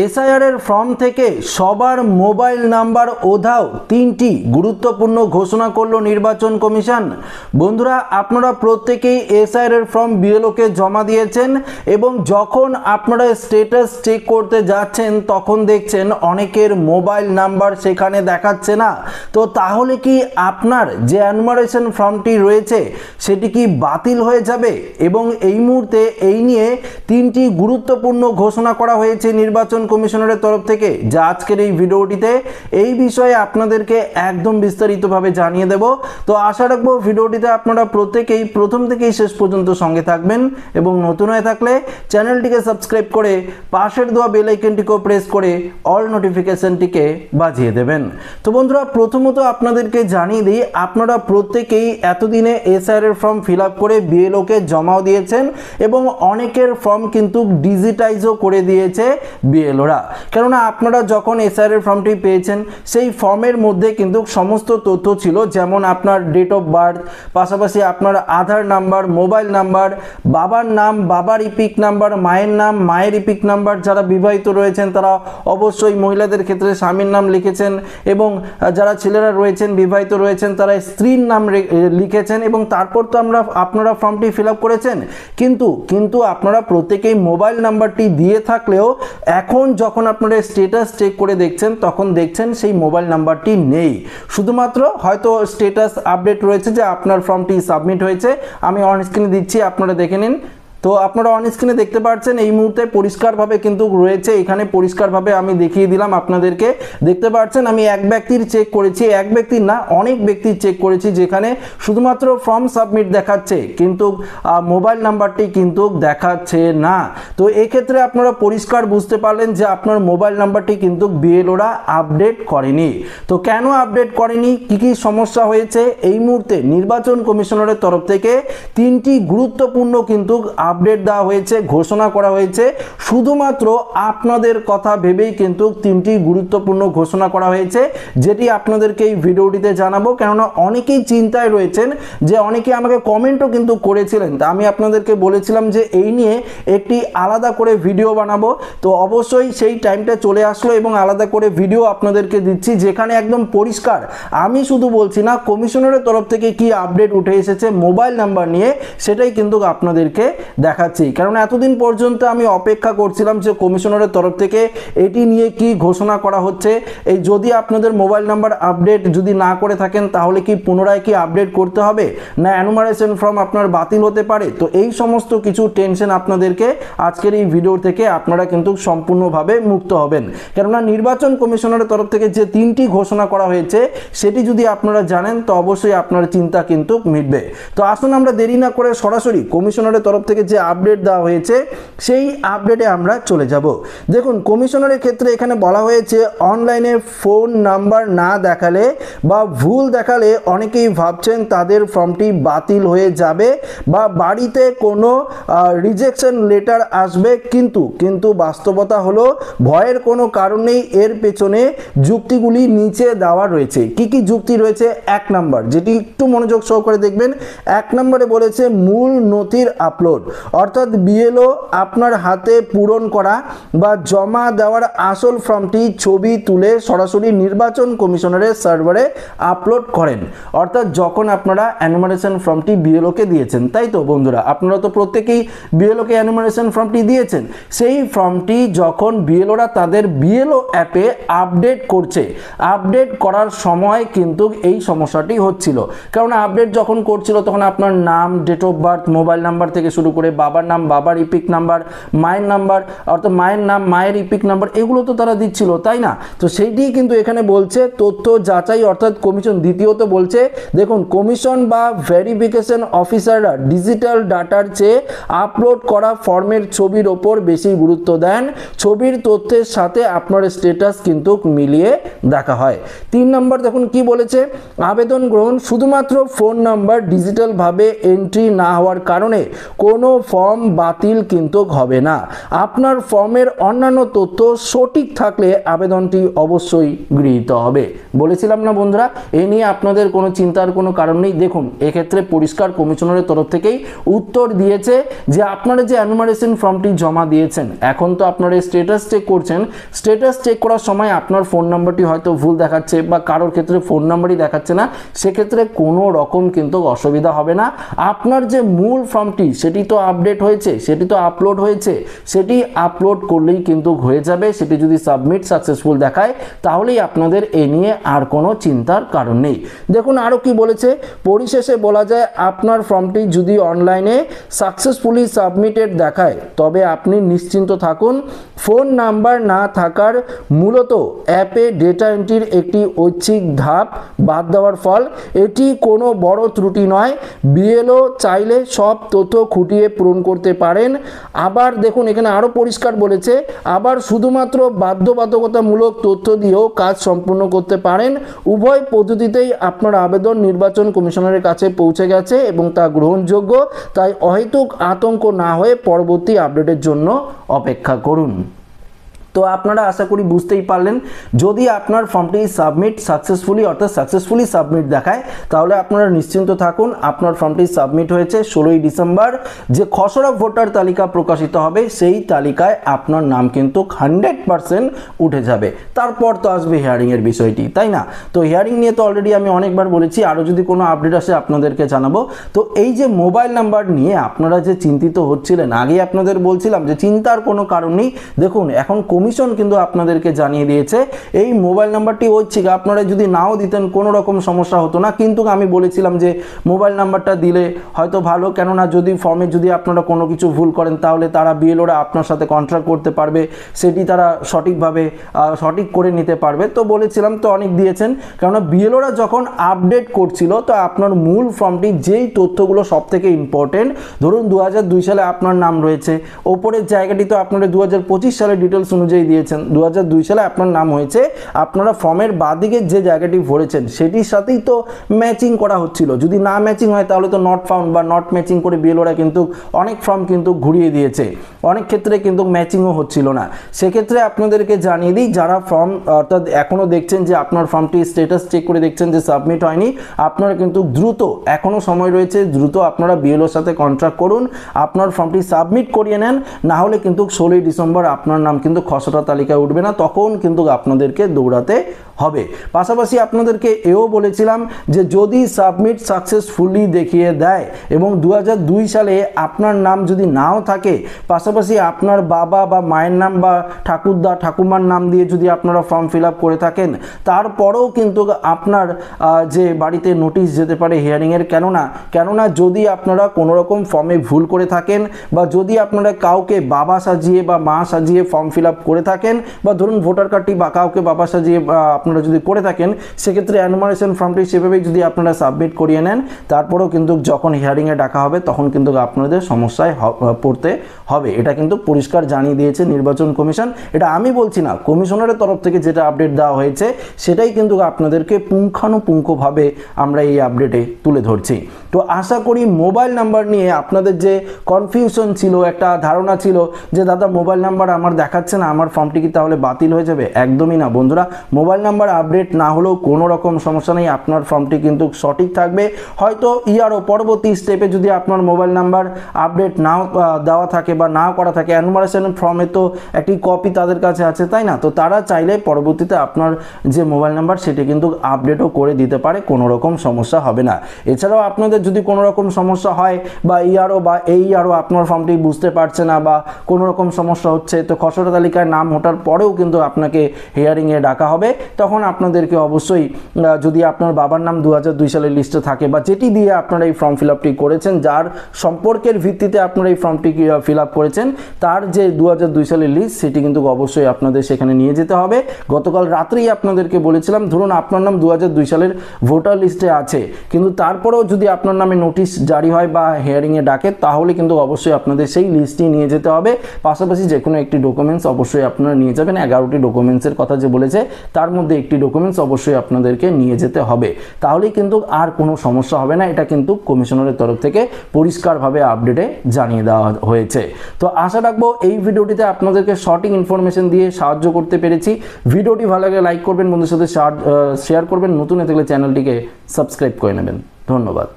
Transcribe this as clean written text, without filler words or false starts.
SIR এর form থেকে সবার মোবাইল নাম্বার ওধাও তিনটি গুরুত্বপূর্ণ ঘোষণা করলো নির্বাচন কমিশন। বন্ধুরা, আপনারা প্রত্যেকেই এসআইআর এর ফর্ম বিএলওকে জমা দিয়েছেন এবং যখন আপনারা স্ট্যাটাস চেক করতে যাচ্ছেন তখন দেখছেন অনেকের মোবাইল নাম্বার সেখানে দেখাচ্ছে না। তো তাহলে কি আপনার যে এনুমারেশন ফর্মটি রয়েছে সেটি কি বাতিল হয়ে যাবে? এবং এই মুহূর্তে এই নিয়ে তিনটি গুরুত্বপূর্ণ ঘোষণা করা হয়েছে নির্বাচন কমিশনারের তরফ থেকে, যা আজকের এই ভিডিওটিতে এই বিষয়ে আপনাদেরকে একদম বিস্তারিতভাবে জানিয়ে দেব। তো আশা রাখবো ভিডিওটিতে আপনারা প্রত্যেকেই প্রথম থেকেই শেষ পর্যন্ত সঙ্গে থাকবেন এবং নতুন হয়ে থাকলে চ্যানেলটিকে সাবস্ক্রাইব করে পাশের দেওয়া বেল আইকনটিকেও প্রেস করে অল নোটিফিকেশনটিকে বাজিয়ে দেবেন। তো বন্ধুরা, প্রথমত আপনাদেরকে জানিয়ে দিই, আপনারা প্রত্যেকেই এতদিনে এসআইআর এর ফর্ম ফিল আপ করে বিএলওকে জমাও দিয়েছেন এবং অনেকের ফর্ম কিন্তু ডিজিটাইজও করে দিয়েছে বিএলওরা। কেননা আপনারা যখন এসআইআর এর ফর্মটি পেয়েছেন সেই ফর্মের মধ্যে কিন্তু সমস্ত তথ্য ছিল, যেমন আপনার ডেট অফ বার্থ, পাশাপাশি আপনার আধার নাম্বার, মোবাইল নাম্বার, বাবার নাম, বাবার ইপিক নাম্বার, মায়ের নাম, মায়ের ইপিক নাম্বার। যারা বিবাহিত রয়েছেন তারা অবশ্যই মহিলাদের ক্ষেত্রে স্বামীর নাম লিখেছেন এবং যারা ছেলেরা রয়েছেন বিবাহিত রয়েছেন তারা স্ত্রীর নাম লিখেছেন এবং তারপর তো আপনারা ফর্মটি ফিল আপ করেছেন। কিন্তু আপনারা প্রত্যেকেই মোবাইল নাম্বারটি দিয়ে থাকলেও এখন যখন আপনারা স্ট্যাটাস চেক করে দেখছেন তখন দেখছেন সেই মোবাইল নাম্বারটি নেই। শুধুমাত্র হয়তো স্ট্যাটাস আপডেট রয়েছে যে আপনার ফর্মটি সাবমিট হয়েছে। আমি অন স্ক্রিনে দিচ্ছি, আপনারা দেখে নিন। তো আপনারা অন স্ক্রিনে দেখতে পাচ্ছেন এই মুহূর্তে পরিষ্কারভাবে কিন্তু রয়েছে, এখানে পরিষ্কারভাবে আমি দেখিয়ে দিলাম আপনাদেরকে। দেখতে পাচ্ছেন আমি এক ব্যক্তির চেক করেছি, এক ব্যক্তির না অনেক ব্যক্তির চেক করেছি, যেখানে শুধুমাত্র ফর্ম সাবমিট দেখাচ্ছে কিন্তু মোবাইল নাম্বারটি কিন্তু দেখাচ্ছে না। তো এক্ষেত্রে আপনারা পরিষ্কার বুঝতে পারলেন যে আপনার মোবাইল নাম্বারটি কিন্তু বিএলওরা আপডেট করেনি। তো কেন আপডেট করেনি, কি সমস্যা হয়েছে, এই মুহূর্তে নির্বাচন কমিশনারের তরফ থেকে তিনটি গুরুত্বপূর্ণ কিন্তু আপডেট দেওয়া হয়েছে, ঘোষণা করা হয়েছে। শুধুমাত্র আপনাদের কথা ভেবেই কিন্তু তিনটি গুরুত্বপূর্ণ ঘোষণা করা হয়েছে, যেটি আপনাদেরকে এই ভিডিওটিতে জানাবো। কেননা অনেকেই চিন্তায় রয়েছেন, যে অনেকে আমাকে কমেন্টও কিন্তু করেছিলেন। তা আমি আপনাদেরকে বলেছিলাম যে এই নিয়ে একটি আলাদা করে ভিডিও বানাবো। তো অবশ্যই সেই টাইমটা চলে আসলো এবং আলাদা করে ভিডিও আপনাদেরকে দিচ্ছি, যেখানে একদম পরিষ্কার আমি শুধু বলছি না, কমিশনারের তরফ থেকে কি আপডেট উঠে এসেছে মোবাইল নাম্বার নিয়ে সেটাই কিন্তু আপনাদেরকে দেখাচ্ছি। কারণ এতদিন পর্যন্ত আমি অপেক্ষা করছিলাম যে কমিশনারের তরফ থেকে এটি নিয়ে কি ঘোষণা করা হচ্ছে। এই যদি আপনাদের মোবাইল নাম্বার আপডেট যদি না করে থাকেন তাহলে কি পুনরায় কি আপডেট করতে হবে, না এনুমারেশন ফর্ম আপনার বাতিল হতে পারে। তো এই সমস্ত কিছু টেনশন আপনাদেরকে আজকের এই ভিডিও থেকে আপনারা কিন্তু সম্পূর্ণভাবে মুক্ত হবেন। কেননা নির্বাচন কমিশনারের তরফ থেকে যে তিনটি ঘোষণা করা হয়েছে সেটি যদি আপনারা জানেন তো অবশ্যই আপনার চিন্তা কিন্তু মিটবে। তো আসুন আমরা দেরি না করে সরাসরি কমিশনারের তরফ থেকে যে আপডেট দেওয়া হয়েছে সেই আপডেটে আমরা চলে যাব। দেখুন, কমিশনারের ক্ষেত্রে এখানে বলা হয়েছে অনলাইনে ফোন নাম্বার না দেখালে বা ভুল দেখালে অনেকেই ভাবছেন তাদের ফর্মটি বাতিল হয়ে যাবে বা বাড়িতে কোনো রিজেকশন লেটার আসবে, কিন্তু বাস্তবতা হলো ভয়ের কোনো কারণ নেই। এর পেছনে যুক্তিগুলি নিচে দেওয়া রয়েছে। কি যুক্তি রয়েছে? এক নাম্বার, যেটি একটু মনোযোগ সহকারে দেখবেন, এক নম্বরে বলেছে মূল নথির আপলোড, অর্থাৎ বিএলও আপনার হাতে পূরণ করা বা জমা দেওয়ার আসল ফর্মটি ছবি তুলে সরাসরি নির্বাচন কমিশনারের সার্ভারে আপলোড করেন। অর্থাৎ যখন আপনারা এনুমারেশন ফর্মটি বিএলওকে দিয়েছেন, তাই তো বন্ধুরা, আপনারা তো প্রত্যেকেই বিএলওকে এনুমারেশন ফর্মটি দিয়েছেন। সেই ফর্মটি যখন বিএলওরা তাদের বিএলও অ্যাপে আপডেট করছে, আপডেট করার সময় কিন্তু এই সমস্যাটি হচ্ছিল। কারণ আপডেট যখন করছিল তখন আপনার নাম, date of birth, mobile number থেকে শুরু করে বাবার নাম, বাবার ইপিক নাম্বার, মায়ের নাম্বার অর্থাৎ মায়ের নাম, মায়ের ইপিক নাম্বার, এগুলো তো তারা দিচ্ছিল, তাই না? তো সেইটিই কিন্তু এখানে বলছে তথ্য যাচাই, অর্থাৎ কমিশন দ্বিতীয়ত বলছে, দেখুন, কমিশন বা ভেরিফিকেশন অফিসাররা ডিজিটাল ডাটার চেয়ে আপলোড করা ফর্মের ছবির ওপর বেশি গুরুত্ব দেন। ছবির তথ্যের সাথে আপনার স্ট্যাটাস কিন্তু মিলিয়ে দেখা হয়। 3 নম্বর দেখুন কি বলেছে, আবেদন গ্রহণ শুধুমাত্র ফোন নাম্বার ডিজিটালভাবে এন্ট্রি না হওয়ার কারণে কোনো ফর্ম বাতিল কিন্তু হবে না। আপনার ফর্মের অন্যান্য তথ্য সঠিক থাকলে আবেদনটি অবশ্যই গৃহীত হবে। বলেছিলাম না বন্ধুরা, এ নিয়ে আপনাদের কোনো চিন্তার কোনো কারণ নেই। দেখুন, এক্ষেত্রে পরিষ্কার কমিশনারের তরফ থেকেই উত্তর দিয়েছে যে আপনারা যে অ্যানুমারেশন ফর্মটি জমা দিয়েছেন, এখন তো আপনারা স্ট্যাটাস চেক করছেন, স্ট্যাটাস চেক করার সময় আপনার ফোন নাম্বারটি হয়তো ভুল দেখাচ্ছে বা কারোর ক্ষেত্রে ফোন নাম্বারই দেখাচ্ছে না, সেক্ষেত্রে কোনো রকম কিন্তু অসুবিধা হবে না। আপনার যে মূল ফর্মটি সেটি তো আপডেট হয়েছে, সেটি তো আপলোড হয়েছে, সেটি আপলোড করলেই কিন্তু হয়ে যাবে। সেটি যদি সাবমিট সাকসেসফুল দেখায় তাহলেই আপনাদের এ নিয়ে আর কোনো চিন্তার কারণ নেই। দেখুন আরও কি বলেছে, পরিশেষে বলা যায় আপনার ফর্মটি যদি অনলাইনে সাকসেসফুলি সাবমিটেড দেখায় তবে আপনি নিশ্চিন্ত থাকুন। ফোন নাম্বার না থাকার মূলত অ্যাপে ডেটা এন্ট্রির একটি ঐচ্ছিক ধাপ বাদ দেওয়ার ফল, এটি কোনো বড় ত্রুটি নয়। বিএলও চাইলে সব তথ্য খুঁটিয়ে পূরণ করতে পারেন। আবার দেখুন এখানে আরও পরিষ্কার বলেছে, আবার শুধুমাত্র বাধ্যবাধকতামূলক তথ্য দিয়েও কাজ সম্পূর্ণ করতে পারেন। উভয় পদ্ধতিতেই আপনার আবেদন নির্বাচন কমিশনারের কাছে পৌঁছে গেছে এবং তা গ্রহণযোগ্য। তাই অহেতুক আতঙ্ক না হয়ে পরবর্তী আপডেটের জন্য অপেক্ষা করুন। তো আপনারা আশা করি বুঝতেই পারলেন, যদি আপনার ফর্মটি সাবমিট সাকসেসফুলি অর্থাৎ সাকসেসফুলি সাবমিট দেখায় তাহলে আপনারা নিশ্চিন্ত থাকুন, আপনার ফর্মটি সাবমিট হয়েছে। 16ই ডিসেম্বর যে খসড়া ভোটার তালিকা প্রকাশিত হবে সেই তালিকায় আপনার নাম কিন্তু 100% উঠে যাবে। তারপর তো আসবে হিয়ারিংয়ের বিষয়টি, তাই না? তো হিয়ারিং নিয়ে তো অলরেডি আমি অনেকবার বলেছি, আরও যদি কোনো আপডেট আসে আপনাদেরকে জানাবো। তো এই যে মোবাইল নাম্বার নিয়ে আপনারা যে চিন্তিত হচ্ছিলেন, আগে আপনাদের বলছিলাম যে চিন্তার কোনো কারণ নেই। দেখুন এখন কমিশন কিন্তু আপনাদেরকে জানিয়ে দিয়েছে এই মোবাইল নাম্বারটি ঐচ্ছিক, আপনারা যদি নাও দিতেন কোনো রকম সমস্যা হতো না। কিন্তু আমি বলেছিলাম যে মোবাইল নাম্বারটা দিলে হয়তো ভালো, কেননা যদি ফর্মে যদি আপনারা কোনো কিছু ভুল করেন তাহলে তারা বিএলওরা আপনার সাথে কন্ট্রাক্ট করতে পারবে, সেটি তারা সঠিকভাবে সঠিক করে নিতে পারবে। তো বলেছিলাম, তো অনেক দিয়েছেন, কেননা বিএলওরা যখন আপডেট করছিল তো আপনার মূল ফর্মটি যেই তথ্যগুলো সব থেকে ইম্পর্টেন্ট, ধরুন 2002 সালে আপনার নাম রয়েছে, ওপরের জায়গাটি তো আপনারা 2025 সালের ডিটেলস অনুযায়ী দিয়েছেন, 2002 সালে আপনার নাম হয়েছে, আপনারা ফর্মের বাঁদিকে যে জায়গাটি ভরেছেন সেটির সাথেই তো ম্যাচিং করা হচ্ছিল। যদি না ম্যাচিং হয় তাহলে তো নট ফাউন্ড বা নট ম্যাচিং করে বিএলওরা কিন্তু অনেক ফর্ম কিন্তু ঘুরিয়ে দিয়েছে, অনেক ক্ষেত্রে কিন্তু ম্যাচিংও হচ্ছিল না। সেক্ষেত্রে আপনাদেরকে জানিয়ে দিই, যারা ফর্ম অর্থাৎ এখনও দেখছেন যে আপনার ফর্মটি স্ট্যাটাস চেক করে দেখছেন যে সাবমিট হয়নি, আপনারা কিন্তু দ্রুত, এখনও সময় রয়েছে, দ্রুত আপনারা বিএলওর সাথে কন্ট্রাক্ট করুন, আপনার ফর্মটি সাবমিট করিয়ে নেন। না হলে কিন্তু 16ই ডিসেম্বর আপনার নাম কিন্তু খসড়া তালিকায় উঠবে না, তখন কিন্তু আপনাদেরকে দৌড়াতে হবে। পাশাপাশি আপনাদেরকে এও বলেছিলাম যে যদি সাবমিট সাকসেসফুলি দেখিয়ে দেয় এবং 2002 সালে আপনার নাম যদি নাও থাকে, পাশাপাশি আপনার বাবা বা মায়ের নাম বা ঠাকুরদা ঠাকুমার নাম দিয়ে যদি আপনারা ফর্ম ফিল আপ করে থাকেন, তারপরেও কিন্তু আপনার যে বাড়িতে নোটিশ যেতে পারে হিয়ারিংয়ের। কেননা যদি আপনারা কোনো রকম ফর্মে ভুল করে থাকেন বা যদি আপনারা কাউকে বাবা সাজিয়ে বা মা সাজিয়ে ফর্ম ফিল আপ করে থাকেন, বা ধরুন ভোটার কার্ডটি বা কাউকে বাবা সাজিয়ে আপনারা যদি করে থাকেন, সেক্ষেত্রে অ্যানুমারেশন ফর্মটি সেভাবেই যদি আপনারা সাবমিট করিয়ে নেন, তারপরেও কিন্তু যখন হিয়ারিংয়ে ডাকা হবে তখন কিন্তু আপনাদের সমস্যায় পড়তে হবে। এটা কিন্তু পরিষ্কার জানিয়ে দিয়েছে নির্বাচন কমিশন, এটা আমি বলছি না, কমিশনারের তরফ থেকে যেটা আপডেট দেওয়া হয়েছে সেটাই কিন্তু আপনাদেরকে পুঙ্খানুপুঙ্খভাবে আমরা এই আপডেটে তুলে ধরছি। তো আশা করি মোবাইল নাম্বার নিয়ে আপনাদের যে কনফিউশন ছিল, একটা ধারণা ছিল যে দাদা মোবাইল নাম্বার আমার দেখাচ্ছে না, আমার ফর্মটি কি তাহলে বাতিল হয়ে যাবে? একদমই না বন্ধুরা, মোবাইল নাম্বার আপডেট না হলেও কোনো রকম সমস্যা নেই, আপনার ফর্মটি কিন্তু সঠিক থাকবে। হয়তো ইয়ারও পরবর্তী স্টেপে যদি আপনার মোবাইল নাম্বার আপডেট নাও দেওয়া থাকে বা না করা থাকে, অ্যানুমারেশন ফর্মে তো একটি কপি তাদের কাছে আছে, তাই না? তো তারা চাইলে পরবর্তীতে আপনার যে মোবাইল নাম্বার সেটি কিন্তু আপডেটও করে দিতে পারে, কোনো রকম সমস্যা হবে না। এছাড়াও আপনাদের যদি কোনো রকম সমস্যা হয় বা ইয়ারও বা এই ইয়ারও আপনার ফর্মটি বুঝতে পারছে না বা কোনো রকম সমস্যা হচ্ছে, তো খসড়া তালিকায় নাম ওঠার পরেও কিন্তু আপনাকে হিয়ারিংয়ে ডাকা হবে। তখন আপনাদেরকে অবশ্যই, যদি আপনার বাবার নাম 2002 সালের লিস্টে থাকে বা যেটি দিয়ে আপনারা এই ফর্ম ফিল আপটি করেছেন, যার সম্পর্কের ভিত্তিতে আপনারা এই ফর্মটি ফিল আপ করেছেন, তার যে 2002 সালের লিস্ট সেটি কিন্তু অবশ্যই আপনাদের সেখানে নিয়ে যেতে হবে। গতকাল রাত্রেই আপনাদেরকে বলেছিলাম, ধরুন আপনার নাম 2002 সালের ভোটার লিস্টে আছে, কিন্তু তারপরেও যদি আপনার নামে নোটিশ জারি হয় বা হিয়ারিংয়ে ডাকে, তাহলে কিন্তু অবশ্যই আপনাদের সেই লিস্টটি নিয়ে যেতে হবে। পাশাপাশি যে কোনো একটি ডকুমেন্টস অবশ্যই আপনারা নিয়ে যাবেন। 11টি ডকুমেন্টসের কথা যে বলেছে তার মধ্যে একটি ডকুমেন্টস অবশ্যই আপনাদেরকে নিয়ে যেতে হবে, তাহলেই কিন্তু আর কোনো সমস্যা হবে না। এটা কিন্তু কমিশনারের তরফ থেকে পরিষ্কারভাবে আপডেটে জানিয়ে দেওয়া হয়েছে। তো আশা রাখবো এই ভিডিওটিতে আপনাদেরকে সঠিক ইনফরমেশন দিয়ে সাহায্য করতে পেরেছি। ভিডিওটি ভালো লাগলে লাইক করবেন, বন্ধুদের সাথে শেয়ার করবেন, নতুন হয়ে থাকলে চ্যানেলটিকে সাবস্ক্রাইব করে নেবেন। ধন্যবাদ।